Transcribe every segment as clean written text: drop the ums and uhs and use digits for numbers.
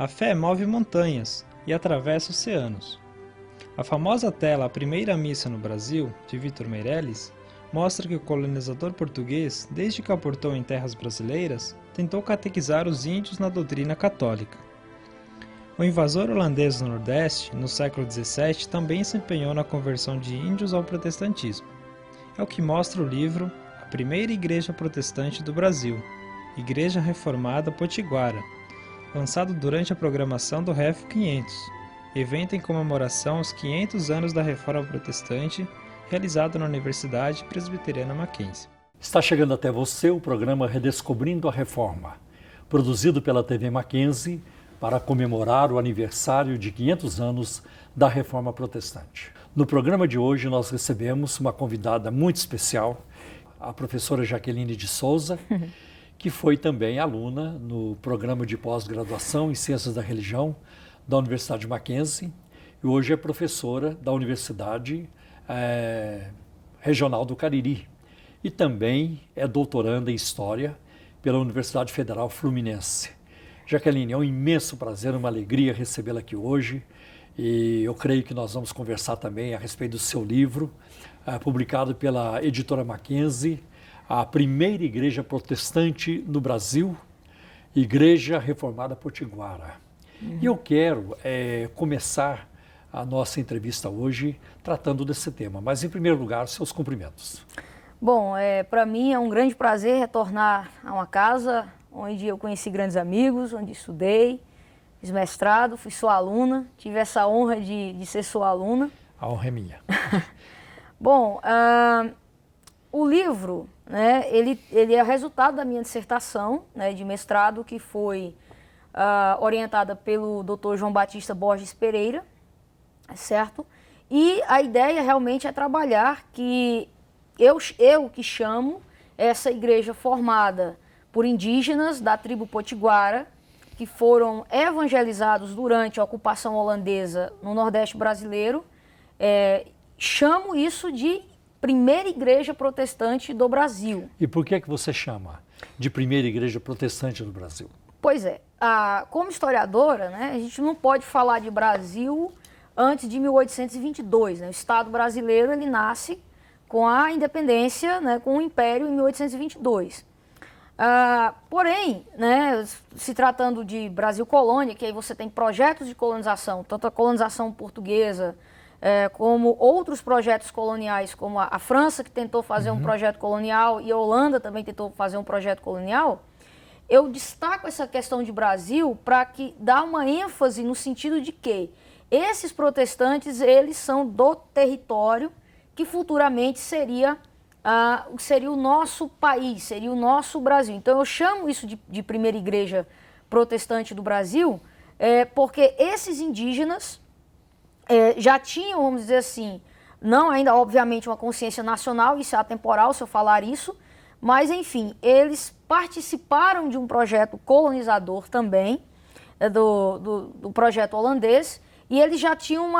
A fé move montanhas e atravessa oceanos. A famosa tela A Primeira Missa no Brasil, de Vítor Meirelles, mostra que o colonizador português, desde que aportou em terras brasileiras, tentou catequizar os índios na doutrina católica. O invasor holandês do Nordeste, no século XVII, também se empenhou na conversão de índios ao protestantismo. É o que mostra o livro A Primeira Igreja Protestante do Brasil, Igreja Reformada Potiguara, lançado durante a programação do REF 500, evento em comemoração aos 500 anos da Reforma Protestante, realizado na Universidade Presbiteriana Mackenzie. Está chegando até você o programa Redescobrindo a Reforma, produzido pela TV Mackenzie para comemorar o aniversário de 500 anos da Reforma Protestante. No programa de hoje nós recebemos uma convidada muito especial, a professora Jaqueline de Souza, que foi também aluna no programa de pós-graduação em Ciências da Religião da Universidade Mackenzie e hoje é professora da Universidade Regional do Cariri e também é doutoranda em História pela Universidade Federal Fluminense. Jaqueline, é um imenso prazer, uma alegria recebê-la aqui hoje e eu creio que nós vamos conversar também a respeito do seu livro, publicado pela editora Mackenzie, A Primeira Igreja Protestante no Brasil, Igreja Reformada Potiguara. E eu quero começar a nossa entrevista hoje tratando desse tema, mas em primeiro lugar, seus cumprimentos. Bom, para mim é um grande prazer retornar a uma casa onde eu conheci grandes amigos, onde estudei, fiz mestrado, fui sua aluna, tive essa honra de ser sua aluna. A honra é minha. Bom, o livro, né, ele é resultado da minha dissertação, né, de mestrado, que foi orientada pelo Dr. João Batista Borges Pereira, certo? E a ideia realmente é trabalhar que eu que chamo essa igreja formada por indígenas da tribo potiguara, que foram evangelizados durante a ocupação holandesa no Nordeste brasileiro, chamo isso de Primeira Igreja Protestante do Brasil. E por que você chama de Primeira Igreja Protestante do Brasil? Pois é, como historiadora, né, a gente não pode falar de Brasil antes de 1822. Né? O Estado brasileiro ele nasce com a independência, né, com o Império em 1822. Porém, né, se tratando de Brasil colônia, que aí você tem projetos de colonização, tanto a colonização portuguesa, como outros projetos coloniais, como a França, que tentou fazer um projeto colonial, e a Holanda também tentou fazer um projeto colonial, eu destaco essa questão de Brasil para que dá uma ênfase no sentido de que esses protestantes, eles são do território que futuramente seria o nosso país, seria o nosso Brasil. Então eu chamo isso de Primeira Igreja Protestante do Brasil, porque esses indígenas já tinham, vamos dizer assim, não ainda obviamente uma consciência nacional, isso é atemporal se eu falar isso, mas enfim, eles participaram de um projeto colonizador também, do projeto holandês, e eles já tinham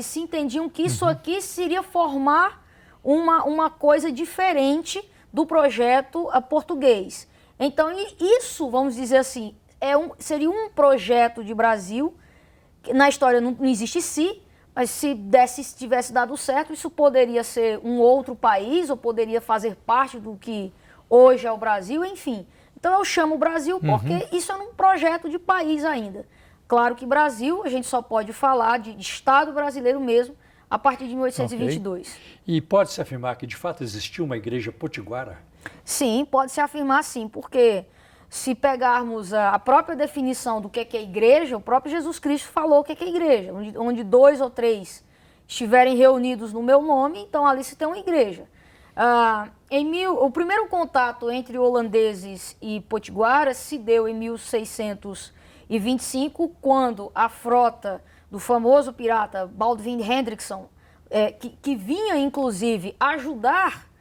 se entendiam que isso aqui seria formar uma coisa diferente do projeto português. Então, isso, vamos dizer assim, seria um projeto de Brasil, que na história não existe mas se tivesse dado certo, isso poderia ser um outro país, ou poderia fazer parte do que hoje é o Brasil, enfim. Então eu chamo Brasil porque isso é um projeto de país ainda. Claro que Brasil, a gente só pode falar de Estado brasileiro mesmo, a partir de 1822. Okay. E pode-se afirmar que de fato existiu uma igreja potiguara? Sim, pode-se afirmar sim, porque se pegarmos a própria definição do que é igreja, o próprio Jesus Cristo falou o que é igreja, onde 2 ou 3 estiverem reunidos no meu nome, então ali se tem uma igreja. O primeiro contato entre holandeses e potiguaras se deu em 1625, quando a frota do famoso pirata Baldwin Hendrickson, que vinha inclusive ajudar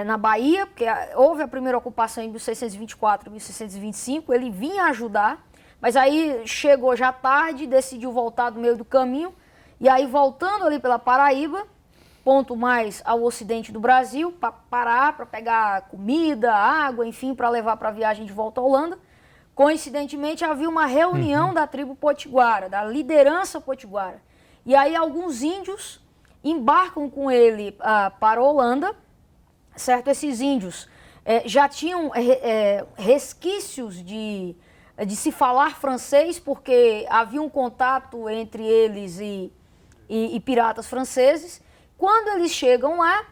na Bahia, porque houve a primeira ocupação em 1624 e 1625, ele vinha ajudar, mas aí chegou já tarde, decidiu voltar do meio do caminho, e aí voltando ali pela Paraíba, ponto mais ao ocidente do Brasil, para parar, para pegar comida, água, enfim, para levar para a viagem de volta à Holanda, Coincidentemente, havia uma reunião da tribo potiguara, da liderança potiguara. E aí alguns índios embarcam com ele para a Holanda, certo? Esses índios já tinham resquícios de se falar francês, porque havia um contato entre eles e piratas franceses. Quando eles chegam lá,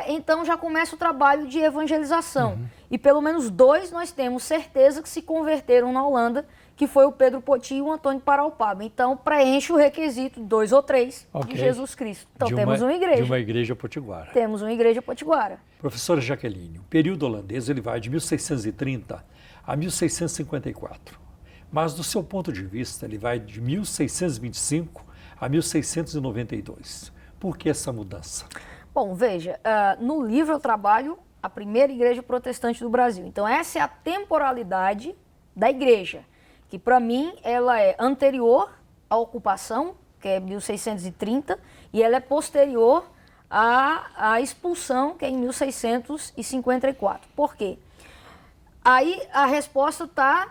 então já começa o trabalho de evangelização. E pelo menos 2 nós temos certeza que se converteram na Holanda, que foi o Pedro Poti e o Antônio Paraupaba. Então preenche o requisito 2 ou 3 de Jesus Cristo. Então temos uma igreja. De uma igreja potiguara. Temos uma igreja potiguara. Professora Jaqueline, o período holandês ele vai de 1630 a 1654. Mas do seu ponto de vista, ele vai de 1625 a 1692. Por que essa mudança? Bom, veja, no livro eu trabalho a primeira igreja protestante do Brasil. Então essa é a temporalidade da igreja, que para mim ela é anterior à ocupação, que é 1630, e ela é posterior à expulsão, que é em 1654. Por quê? Aí a resposta está,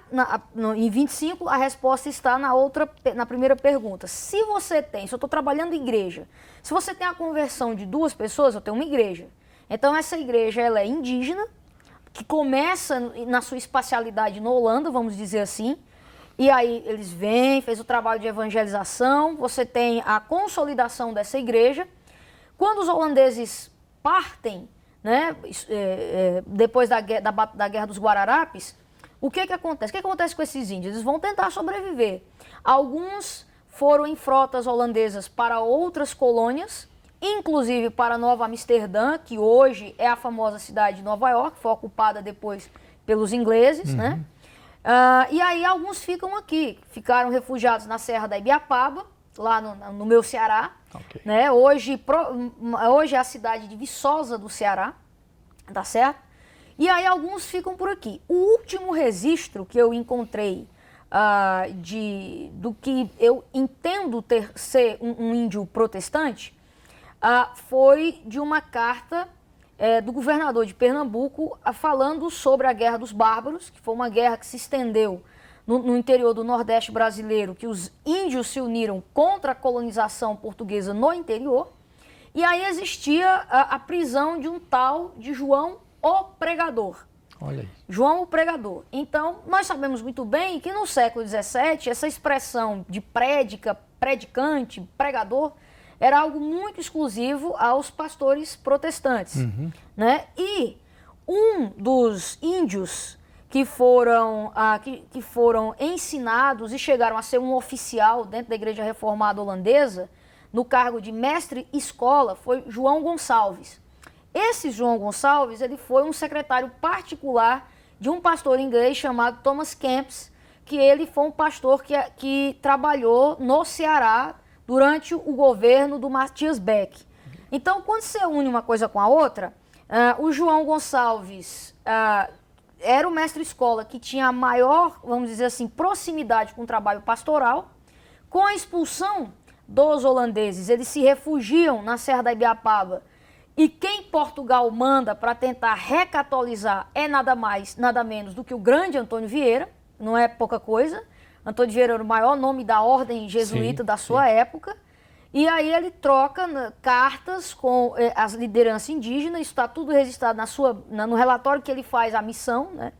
em 25, a resposta está na primeira pergunta. Se eu estou trabalhando em igreja, se você tem a conversão de 2 pessoas, eu tenho uma igreja. Então essa igreja ela é indígena, que começa na sua espacialidade na Holanda, vamos dizer assim, e aí eles vêm, fez o trabalho de evangelização, você tem a consolidação dessa igreja. Quando os holandeses partem, né, depois da Guerra dos Guararapes, o que acontece? O que acontece com esses índios? Eles vão tentar sobreviver. Alguns foram em frotas holandesas para outras colônias, inclusive para Nova Amsterdã, que hoje é a famosa cidade de Nova York, foi ocupada depois pelos ingleses, né? E aí alguns ficam aqui, ficaram refugiados na Serra da Ibiapaba, lá no meu Ceará. Okay. Né? Hoje é a cidade de Viçosa do Ceará, tá certo? E aí alguns ficam por aqui. O último registro que eu encontrei do que eu entendo ser um índio protestante foi de uma carta do governador de Pernambuco falando sobre a Guerra dos Bárbaros, que foi uma guerra que se estendeu no interior do Nordeste brasileiro, que os índios se uniram contra a colonização portuguesa no interior. E aí existia a prisão de um tal de João o Pregador. Olha aí. João o Pregador. Então, nós sabemos muito bem que no século XVII, essa expressão de prédica, predicante, pregador, era algo muito exclusivo aos pastores protestantes. Né? E um dos índios que foram ensinados e chegaram a ser um oficial dentro da Igreja Reformada Holandesa, no cargo de mestre-escola, foi João Gonçalves. Esse João Gonçalves ele foi um secretário particular de um pastor inglês chamado Thomas Kempis, que ele foi um pastor que trabalhou no Ceará durante o governo do Matias Beck. Então, quando você une uma coisa com a outra, o João Gonçalves era o mestre-escola que tinha a maior, vamos dizer assim, proximidade com o trabalho pastoral. Com a expulsão dos holandeses, eles se refugiam na Serra da Ibiapaba. E quem Portugal manda para tentar recatolizar é nada mais, nada menos do que o grande Antônio Vieira, não é pouca coisa. Antônio Vieira era o maior nome da ordem jesuíta da sua época. E aí ele troca cartas com as lideranças indígenas, isso está tudo registrado no relatório que ele faz à missão, né?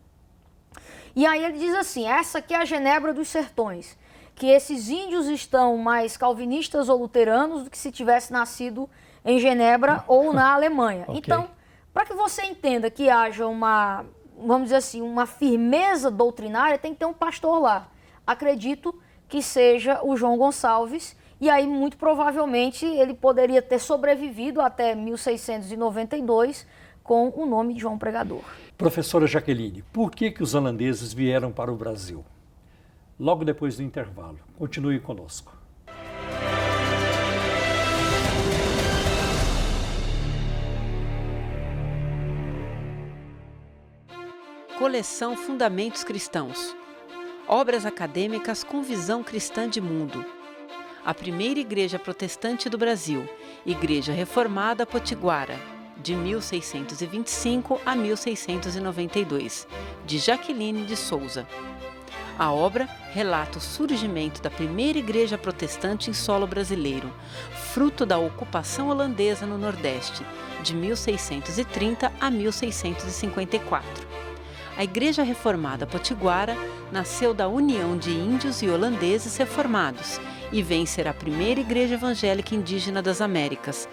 E aí ele diz assim, essa aqui é a Genebra dos Sertões, que esses índios estão mais calvinistas ou luteranos do que se tivesse nascido em Genebra ou na Alemanha. Okay. Então, para que você entenda que haja uma, vamos dizer assim, uma firmeza doutrinária, tem que ter um pastor lá. Acredito que seja o João Gonçalves, e aí muito provavelmente ele poderia ter sobrevivido até 1692 com o nome de João Pregador. Professora Jaqueline, por que os holandeses vieram para o Brasil? Logo depois do intervalo. Continue conosco. Coleção Fundamentos Cristãos. Obras acadêmicas com visão cristã de mundo. A primeira igreja protestante do Brasil, Igreja Reformada Potiguara, de 1625 a 1692, de Jaqueline de Souza. A obra relata o surgimento da primeira igreja protestante em solo brasileiro, fruto da ocupação holandesa no Nordeste, de 1630 a 1654. A Igreja Reformada Potiguara nasceu da união de índios e holandeses reformados e vem ser a primeira igreja evangélica indígena das Américas.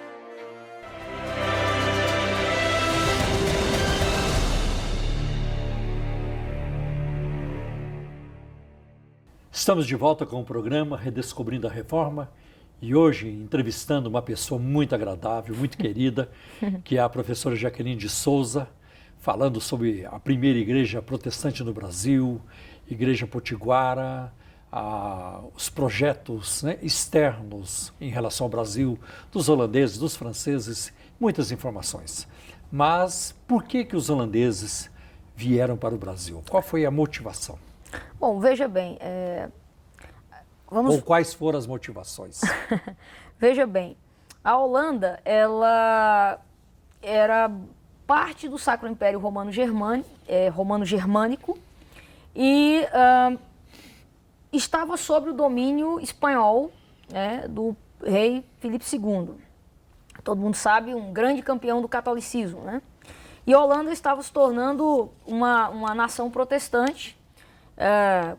Estamos de volta com o programa Redescobrindo a Reforma e hoje entrevistando uma pessoa muito agradável, muito querida, que é a professora Jaqueline de Souza, falando sobre a primeira igreja protestante no Brasil, Igreja Potiguara, os projetos, né, externos em relação ao Brasil, dos holandeses, dos franceses, muitas informações. Mas por que os holandeses vieram para o Brasil? Qual foi a motivação? Bom, veja bem, Ou quais foram as motivações? Veja bem, a Holanda, ela era parte do Sacro Império Romano-Germânico e estava sob o domínio espanhol, né, do rei Filipe II. Todo mundo sabe, um grande campeão do catolicismo, né? E a Holanda estava se tornando uma nação protestante,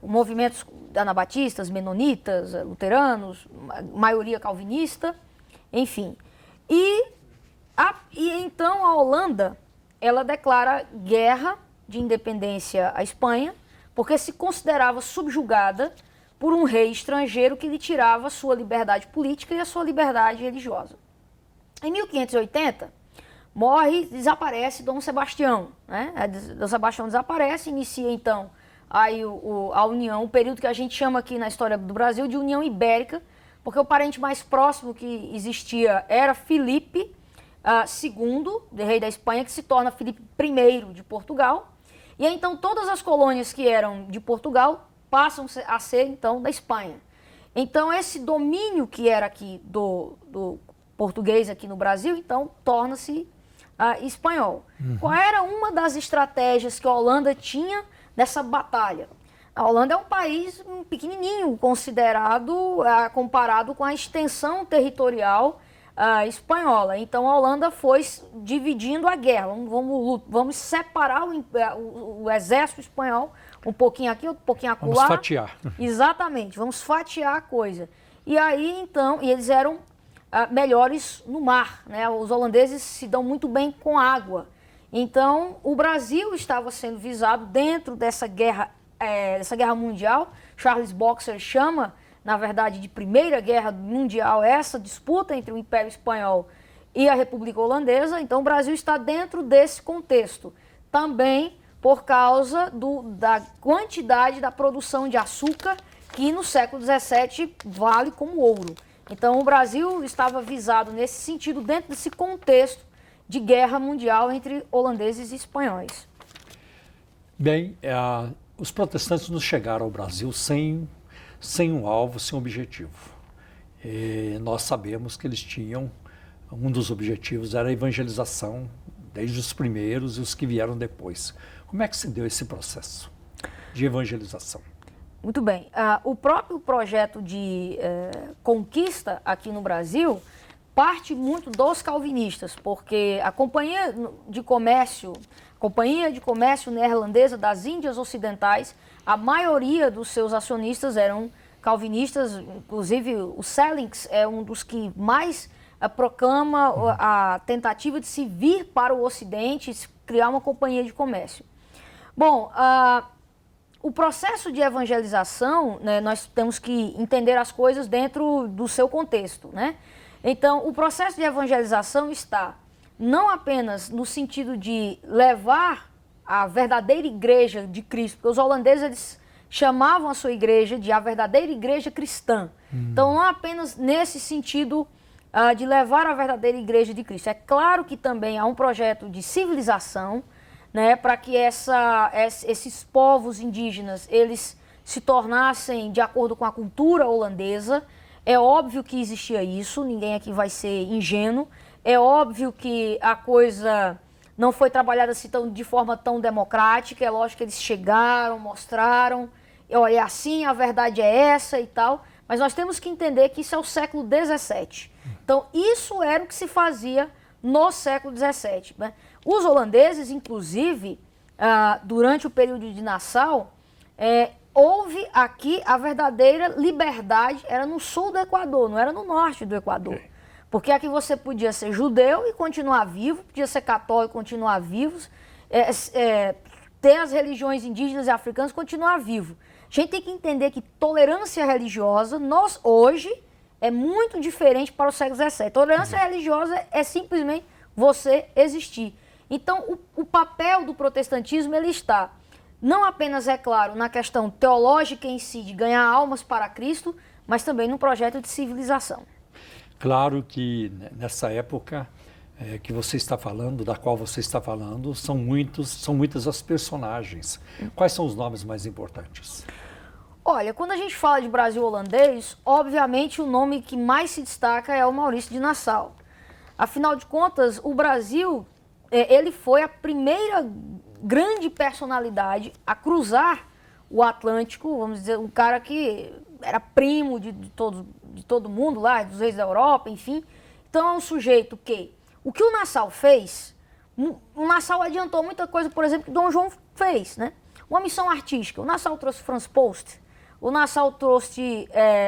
movimentos anabatistas, menonitas, luteranos, maioria calvinista, enfim. E então a Holanda, ela declara guerra de independência à Espanha, porque se considerava subjugada por um rei estrangeiro que lhe tirava a sua liberdade política e a sua liberdade religiosa. Em 1580, desaparece Dom Sebastião, né? Dom Sebastião desaparece, inicia então aí a união, o período que a gente chama aqui na história do Brasil de União Ibérica, porque o parente mais próximo que existia era Filipe II, rei da Espanha, que se torna Filipe I de Portugal. E aí, então todas as colônias que eram de Portugal passam a ser então da Espanha. Então esse domínio que era aqui do português aqui no Brasil, então torna-se espanhol. Qual era uma das estratégias que a Holanda tinha nessa batalha? A Holanda é um país pequenininho, comparado com a extensão territorial espanhola. Então a Holanda foi dividindo a guerra. Vamos separar o exército espanhol, um pouquinho aqui, outro pouquinho acolá. Vamos fatiar. Exatamente, vamos fatiar a coisa. E aí então, eles eram melhores no mar, né? Os holandeses se dão muito bem com água. Então, o Brasil estava sendo visado dentro dessa guerra mundial. Charles Boxer chama, na verdade, de Primeira Guerra Mundial essa disputa entre o Império Espanhol e a República Holandesa. Então, o Brasil está dentro desse contexto. Também por causa da quantidade da produção de açúcar, que no século XVII vale como ouro. Então, o Brasil estava visado nesse sentido, dentro desse contexto de guerra mundial entre holandeses e espanhóis. Bem, os protestantes nos chegaram ao Brasil sem um alvo, sem um objetivo. E nós sabemos que eles tinham, um dos objetivos era a evangelização, desde os primeiros e os que vieram depois. Como é que se deu esse processo de evangelização? Muito bem. O próprio projeto de conquista aqui no Brasil parte muito dos calvinistas, porque a Companhia de Comércio Neerlandesa das Índias Ocidentais, a maioria dos seus acionistas eram calvinistas, inclusive o Sellings é um dos que mais proclama a tentativa de se vir para o Ocidente e criar uma companhia de comércio. Bom, o processo de evangelização, né, nós temos que entender as coisas dentro do seu contexto, né? Então, o processo de evangelização está não apenas no sentido de levar a verdadeira igreja de Cristo, porque os holandeses eles chamavam a sua igreja de a verdadeira igreja cristã. Então, não apenas nesse sentido de levar a verdadeira igreja de Cristo. É claro que também há um projeto de civilização, né, para que esses povos indígenas eles se tornassem de acordo com a cultura holandesa. É óbvio que existia isso, ninguém aqui vai ser ingênuo. É óbvio que a coisa não foi trabalhada assim de forma tão democrática. É lógico que eles chegaram, mostraram olha, é assim, a verdade é essa e tal, mas nós temos que entender que isso é o século XVII. Então, isso era o que se fazia no século XVII. Né? Os holandeses, inclusive, durante o período de Nassau, houve aqui a verdadeira liberdade, era no sul do Equador, não era no norte do Equador. Porque aqui você podia ser judeu e continuar vivo, podia ser católico e continuar vivo, ter as religiões indígenas e africanas e continuar vivo. A gente tem que entender que tolerância religiosa, hoje, é muito diferente para o século XVII. Tolerância religiosa é simplesmente você existir. Então, o papel do protestantismo, ele está não apenas, é claro, na questão teológica em si, de ganhar almas para Cristo, mas também no projeto de civilização. Claro que nessa época que você está falando, da qual você está falando, são muitas as personagens. Quais são os nomes mais importantes? Olha, quando a gente fala de Brasil holandês, obviamente o nome que mais se destaca é o Maurício de Nassau. Afinal de contas, o Brasil, ele foi a primeira grande personalidade a cruzar o Atlântico, vamos dizer, um cara que era primo de todo mundo lá, dos reis da Europa, enfim. Então é um sujeito que, o que o Nassau fez, o Nassau adiantou muita coisa, por exemplo, que Dom João fez, né? Uma missão artística, o Nassau trouxe Franz Post, o Nassau trouxe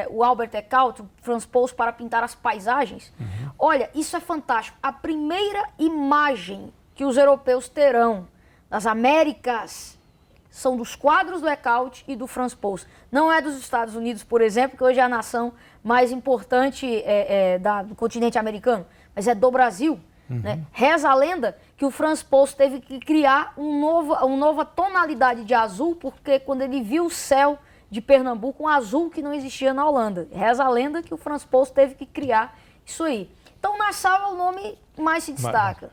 o Albert Eckhout, o Franz Post, para pintar as paisagens. Olha, isso é fantástico. A primeira imagem que os europeus terão das Américas são dos quadros do Eckhout e do Franz Post. Não é dos Estados Unidos, por exemplo, que hoje é a nação mais importante do continente americano, mas é do Brasil. Né? Reza a lenda que o Franz Post teve que criar uma nova tonalidade de azul, porque quando ele viu o céu de Pernambuco, um azul que não existia na Holanda. Reza a lenda que o Franz Post teve que criar isso aí. Então, Nassau é o nome que mais se destaca.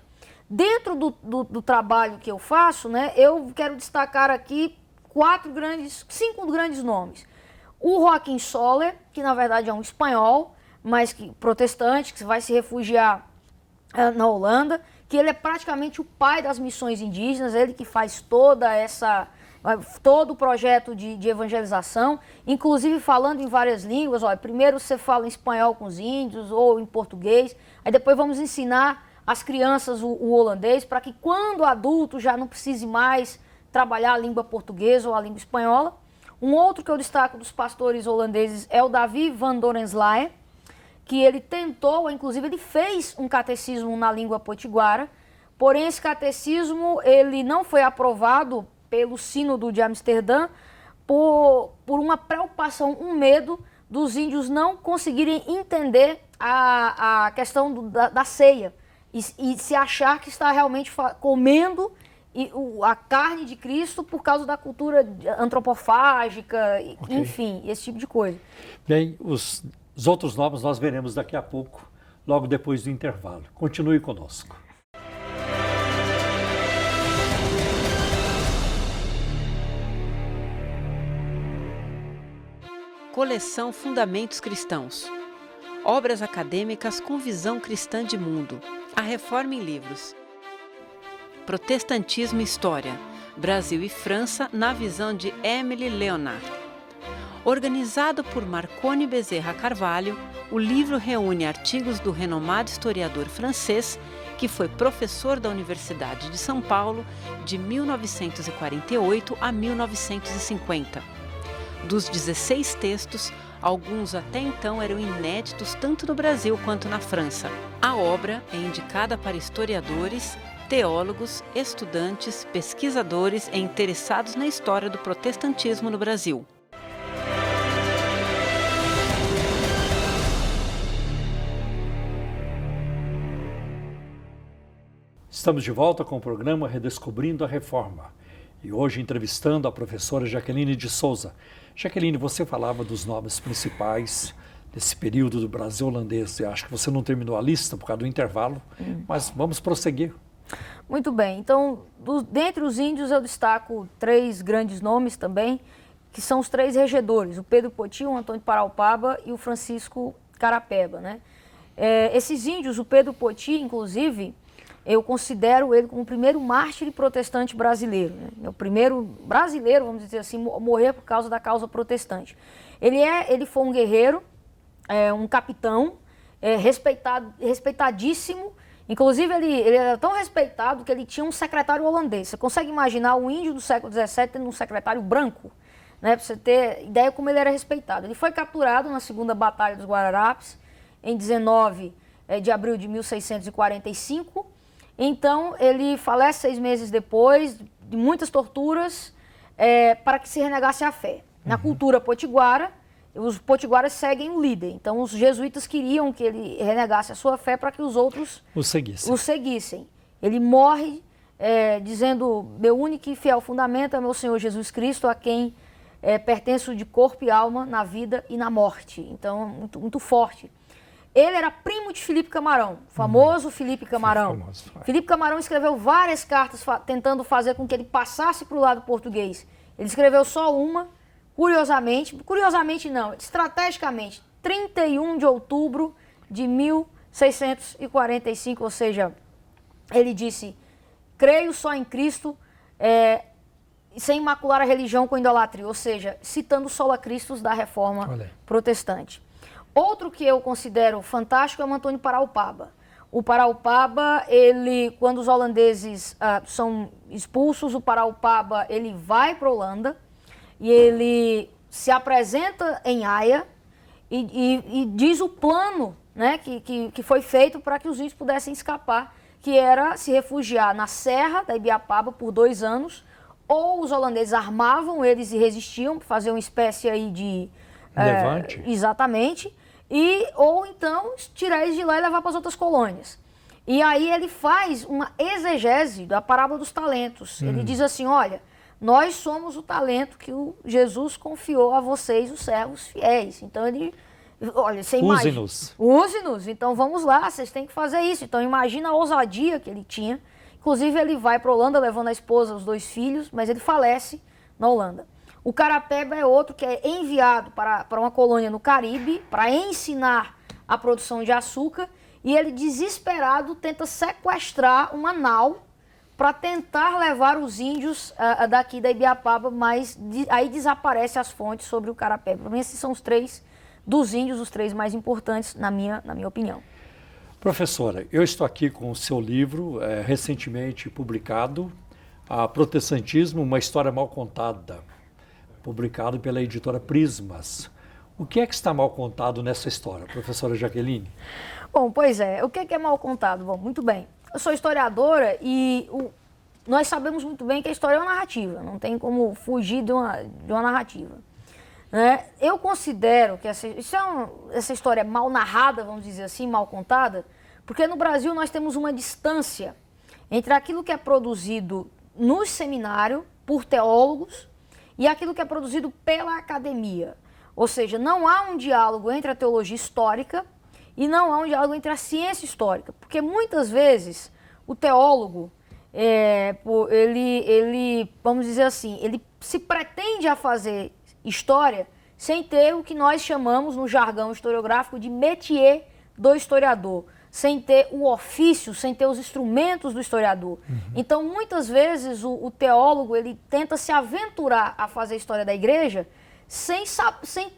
Dentro do trabalho que eu faço, né, eu quero destacar aqui 5 grandes nomes. O Joaquim Soler, que na verdade é um espanhol, mas protestante, que vai se refugiar na Holanda, que ele é praticamente o pai das missões indígenas, ele que faz todo o projeto de evangelização, inclusive falando em várias línguas. Olha, primeiro você fala em espanhol com os índios ou em português, aí depois vamos ensinar as crianças o holandês, para que quando adulto já não precise mais trabalhar a língua portuguesa ou a língua espanhola. Um outro que eu destaco dos pastores holandeses é o Davi van Dorenslaer, que ele tentou, inclusive ele fez um catecismo na língua potiguara, porém esse catecismo ele não foi aprovado pelo Sínodo de Amsterdã por uma preocupação, um medo dos índios não conseguirem entender a questão da ceia e se achar que está realmente comendo a carne de Cristo por causa da cultura antropofágica, enfim, esse tipo de coisa. Bem, os outros nomes nós veremos daqui a pouco, logo depois do intervalo. Continue conosco. Coleção Fundamentos Cristãos. Obras acadêmicas com visão cristã de mundo. A Reforma em Livros. Protestantismo e História. Brasil e França na visão de Émile Leonard. Organizado por Marconi Bezerra Carvalho, o livro reúne artigos do renomado historiador francês, que foi professor da Universidade de São Paulo de 1948 a 1950. Dos 16 textos, alguns até então eram inéditos tanto no Brasil quanto na França. A obra é indicada para historiadores, teólogos, estudantes, pesquisadores e interessados na história do protestantismo no Brasil. Estamos de volta com o programa Redescobrindo a Reforma. E hoje entrevistando a professora Jaqueline de Souza. Jaqueline, você falava dos nomes principais desse período do Brasil holandês. Eu acho que você não terminou a lista por causa do intervalo, mas vamos prosseguir. Muito bem. Então, dentre os índios eu destaco 3 grandes nomes também, que são os 3 regedores, o Pedro Poti, o Antônio Paraupaba e o Francisco Carapeba, né? Esses índios, o Pedro Poti, inclusive, eu considero ele como o primeiro mártir protestante brasileiro, né? O primeiro brasileiro, vamos dizer assim, morrer por causa da causa protestante. Ele foi um guerreiro, um capitão, respeitadíssimo. Inclusive, ele era tão respeitado que ele tinha um secretário holandês. Você consegue imaginar um índio do século XVII tendo um secretário branco? Né, para você ter ideia como ele era respeitado. Ele foi capturado na Segunda Batalha dos Guararapes, em 19 de abril de 1645. Então, ele falece 6 meses depois, de muitas torturas, para que se renegasse a fé. Na cultura potiguara, os potiguaras seguem o líder. Então, os jesuítas queriam que ele renegasse a sua fé para que os outros o seguissem. Ele morre dizendo: meu único e fiel fundamento é meu Senhor Jesus Cristo, a quem pertenço de corpo e alma na vida e na morte. Então, muito, muito forte. Ele era primo de Felipe Camarão, famoso Felipe Camarão. Felipe Camarão escreveu várias cartas tentando fazer com que ele passasse para o lado português. Ele escreveu só uma, curiosamente não, estrategicamente, 31 de outubro de 1645, ou seja, ele disse: creio só em Cristo, sem macular a religião com idolatria, ou seja, citando sola Christus da Reforma Protestante. Outro que eu considero fantástico é o Antônio Paraupaba. O Paraupaba, quando os holandeses são expulsos, o Paraupaba ele vai para a Holanda e ele se apresenta em Haia e diz o plano, né, que foi feito para que os índios pudessem escapar, que era se refugiar na Serra da Ibiapaba por 2 anos. Ou os holandeses armavam eles e resistiam, fazer uma espécie aí de... levante. Exatamente. Ou então tirar eles de lá e levar para as outras colônias. E aí ele faz uma exegese da parábola dos talentos. Ele diz assim: olha, nós somos o talento que o Jesus confiou a vocês, os servos fiéis. Então ele... Olha, você imagina... Use-nos. Então vamos lá, vocês têm que fazer isso. Então imagina a ousadia que ele tinha. Inclusive, ele vai para a Holanda levando a esposa, os 2 filhos, mas ele falece na Holanda. O Carapeba é outro que é enviado para uma colônia no Caribe para ensinar a produção de açúcar, e ele, desesperado, tenta sequestrar uma nau para tentar levar os índios daqui da Ibiapaba, mas aí desaparece as fontes sobre o Carapeba. Para mim, esses são os 3 dos índios, os 3 mais importantes, na minha opinião. Professora, eu estou aqui com o seu livro, recentemente publicado, Protestantismo, uma história mal contada, publicado pela editora Prismas. O que é que está mal contado nessa história, professora Jaqueline? Bom, pois é. O que é mal contado? Bom, muito bem. Eu sou historiadora e nós sabemos muito bem que a história é uma narrativa, não tem como fugir de uma narrativa. Né? Eu considero que essa história é mal narrada, vamos dizer assim, mal contada, porque no Brasil nós temos uma distância entre aquilo que é produzido no seminário por teólogos e aquilo que é produzido pela academia. Ou seja, não há um diálogo entre a teologia histórica e não há um diálogo entre a ciência histórica, porque muitas vezes o teólogo, ele, vamos dizer assim, ele se pretende a fazer história sem ter o que nós chamamos no jargão historiográfico de métier do historiador, sem ter o ofício, sem ter os instrumentos do historiador. Então, muitas vezes, o teólogo ele tenta se aventurar a fazer a história da igreja sem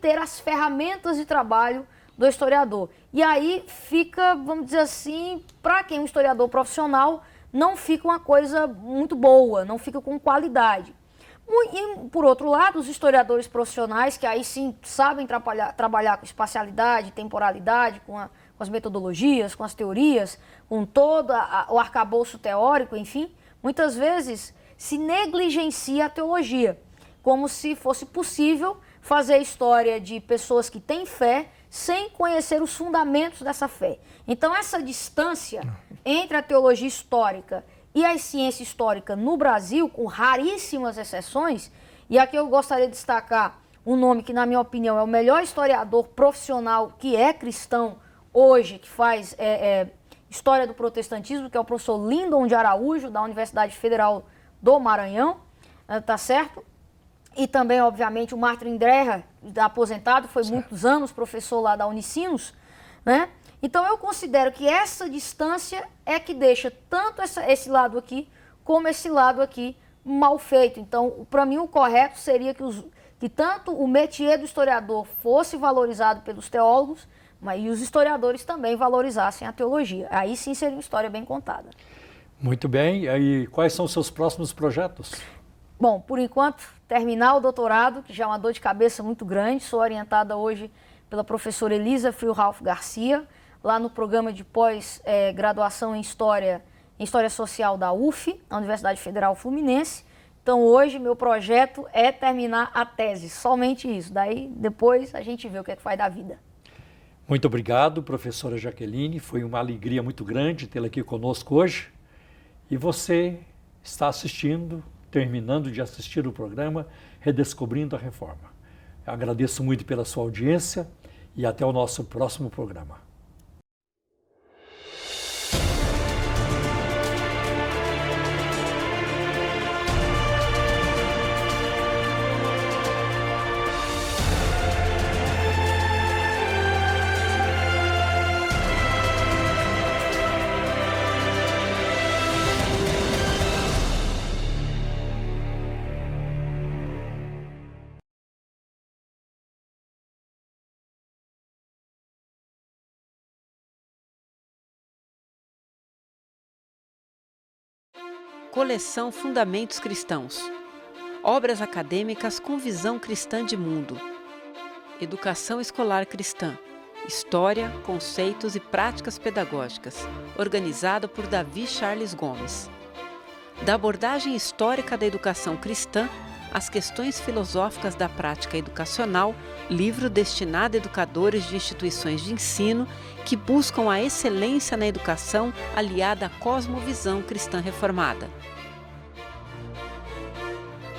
ter as ferramentas de trabalho do historiador. E aí fica, vamos dizer assim, para quem é um historiador profissional, não fica uma coisa muito boa, não fica com qualidade. E, por outro lado, os historiadores profissionais, que aí sim sabem trabalhar com espacialidade, temporalidade, com as metodologias, com as teorias, com todo o arcabouço teórico, enfim, muitas vezes se negligencia a teologia, como se fosse possível fazer a história de pessoas que têm fé sem conhecer os fundamentos dessa fé. Então, essa distância entre a teologia histórica e a ciência histórica no Brasil, com raríssimas exceções, e aqui eu gostaria de destacar um nome que, na minha opinião, é o melhor historiador profissional que é cristão hoje, que faz história do protestantismo, que é o professor Lindon de Araújo, da Universidade Federal do Maranhão, tá certo? E também, obviamente, o Martin Dreher, aposentado, foi muitos anos professor lá da Unicinos, né? Então eu considero que essa distância é que deixa tanto esse lado aqui como esse lado aqui mal feito. Então, para mim, o correto seria que tanto o métier do historiador fosse valorizado pelos teólogos, mas e os historiadores também valorizassem a teologia. Aí sim seria uma história bem contada. Muito bem. E quais são os seus próximos projetos? Bom, por enquanto, terminar o doutorado, que já é uma dor de cabeça muito grande. Sou orientada hoje pela professora Elisa Friurhalf Garcia, lá no programa de pós-graduação em História Social da UF, na Universidade Federal Fluminense. Então hoje meu projeto é terminar a tese, somente isso. Daí depois a gente vê o que é que faz da vida. Muito obrigado, professora Jaqueline. Foi uma alegria muito grande tê-la aqui conosco hoje. E você está assistindo, terminando de assistir o programa Redescobrindo a Reforma. Eu agradeço muito pela sua audiência e até o nosso próximo programa. Coleção Fundamentos Cristãos. Obras acadêmicas com visão cristã de mundo. Educação escolar cristã. História, conceitos e práticas pedagógicas. Organizado por Davi Charles Gomes. Da abordagem histórica da educação cristã às questões filosóficas da prática educacional, livro destinado a educadores de instituições de ensino que buscam a excelência na educação aliada à cosmovisão cristã reformada.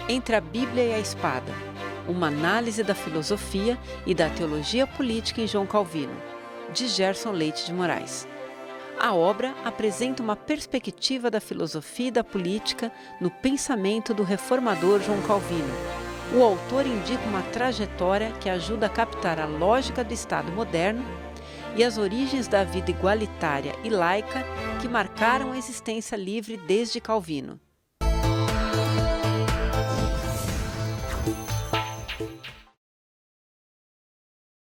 Entre a Bíblia e a Espada, uma análise da filosofia e da teologia política em João Calvino, de Gerson Leite de Moraes. A obra apresenta uma perspectiva da filosofia e da política no pensamento do reformador João Calvino. O autor indica uma trajetória que ajuda a captar a lógica do Estado moderno e as origens da vida igualitária e laica que marcaram a existência livre desde Calvino.